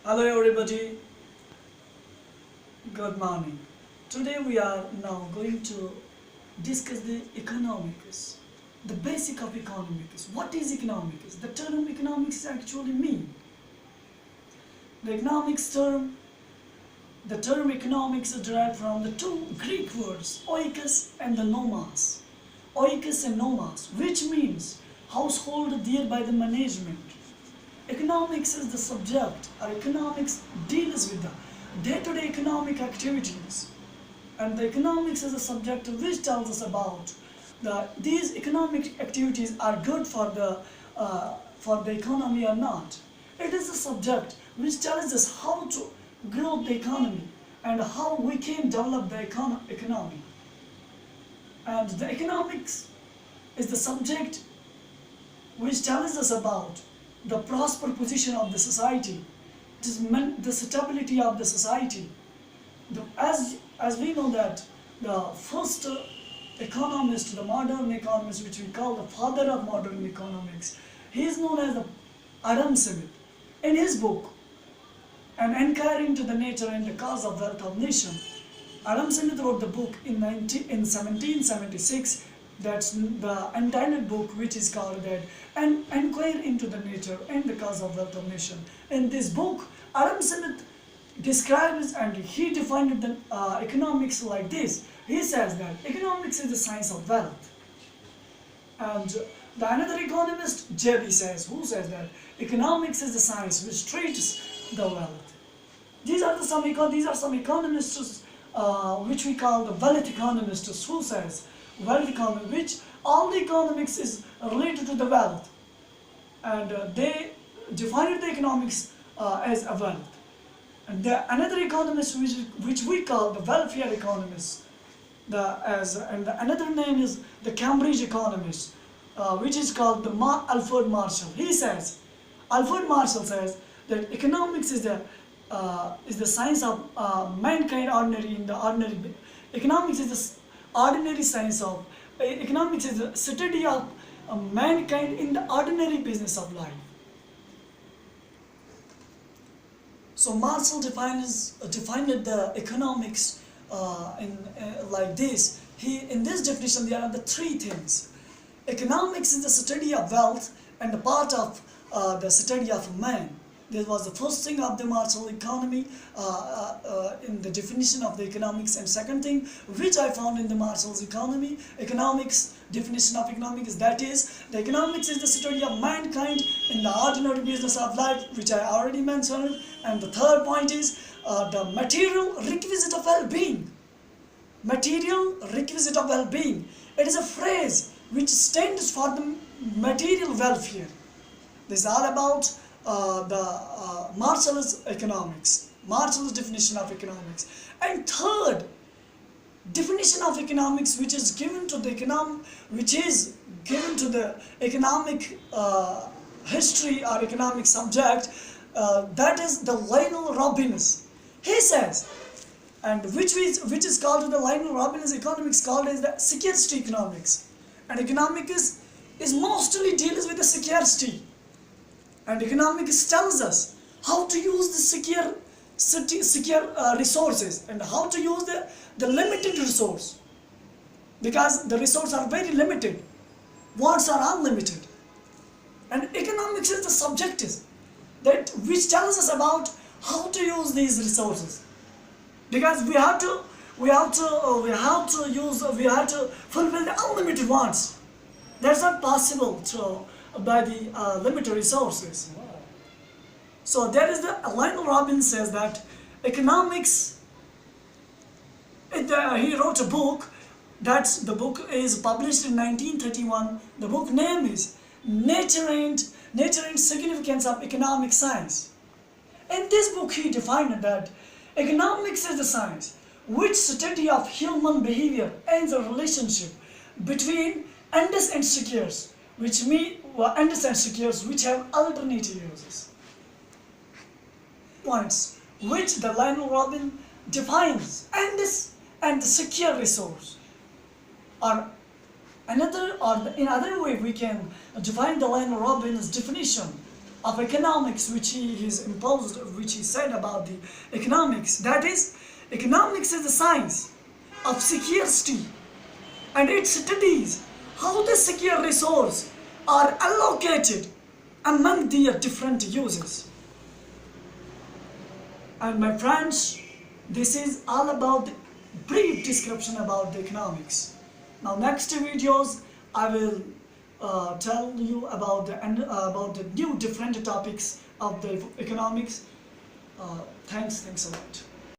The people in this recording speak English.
Hello everybody, good morning. Today we are now going to discuss the economics, the basic of economics. What is economics? The term economics actually mean. The economics term, the term economics is derived from the two Greek words, oikos and the nomos. Oikos and nomos, which means household dear by the management. Economics is the subject, or economics deals with the day-to-day economic activities, and the economics is a subject which tells us about these economic activities are good for the economy or not. It is a subject which tells us how to grow the economy and how we can develop the economy. And the economics is the subject which tells us about the prosper position of the society. It is meant the stability of the society. As we know that the first economist, the modern economist, which we call the father of modern economics, he is known as Adam Smith. In his book, An Inquiry into the Nature and the Cause of Wealth of Nation, Adam Smith wrote the book in 1776. That's the entitled book, which is called that An Inquiry into the Nature and the Cause of Wealth of Nation. In this book, Adam Smith describes and he defined the economics like this. He says that economics is the science of wealth. And the another economist, J.B. says, who says that economics is the science which treats the wealth. These are some economists which we call the wealth economists, who says wealth economy, which all the economics is related to the wealth, and they defined the economics as a wealth. And another economist which we call the welfare economist, another name is the Cambridge economist, which is called the Alfred Marshall. Alfred Marshall says that economics is the science of mankind economics is the ordinary science of economics is the study of mankind in the ordinary business of life. So Marshall defined the economics like this. In this definition there are the three things. Economics is the study of wealth and the part of the study of man. This was the first thing of the Marshall economy in the definition of the economics. And second thing which I found in the Marshall's economy, economics definition of economics, that is the economics is the study of mankind in the ordinary business of life, which I already mentioned. And the third point is the material requisite of well-being. Material requisite of well-being. It is a phrase which stands for the material welfare. This is all about Marshall's economics, Marshall's definition of economics. And third definition of economics, which is given to the economic history or economic subject, that is the Lionel Robbins. He says, and which is called the Lionel Robbins economics, called as the scarcity economics. And economics is mostly deals with the scarcity. And economics tells us how to use the secure resources and how to use the limited resource, because the resources are very limited, wants are unlimited. And economics is the subject which tells us about how to use these resources, because we have to fulfill the unlimited wants. That's not possible by the limited resources. So there is Lionel Robbins says that economics, he wrote a book, the book is published in 1931. The book name is Nature and Significance of Economic Science. In this book he defined that economics is the science which study of human behavior and the relationship between ends and secures, which have alternate uses. Points which the Lionel Robbins defines and the secure resource. Or in other way we can define the Lionel Robbins definition of economics which he is imposed, which he said about the economics. That is, economics is the science of scarcity, and it studies how the scarce resources are allocated among their different uses. And my friends, this is all about the brief description about the economics. Now next videos I will tell you about the new different topics of the economics. Thanks a lot.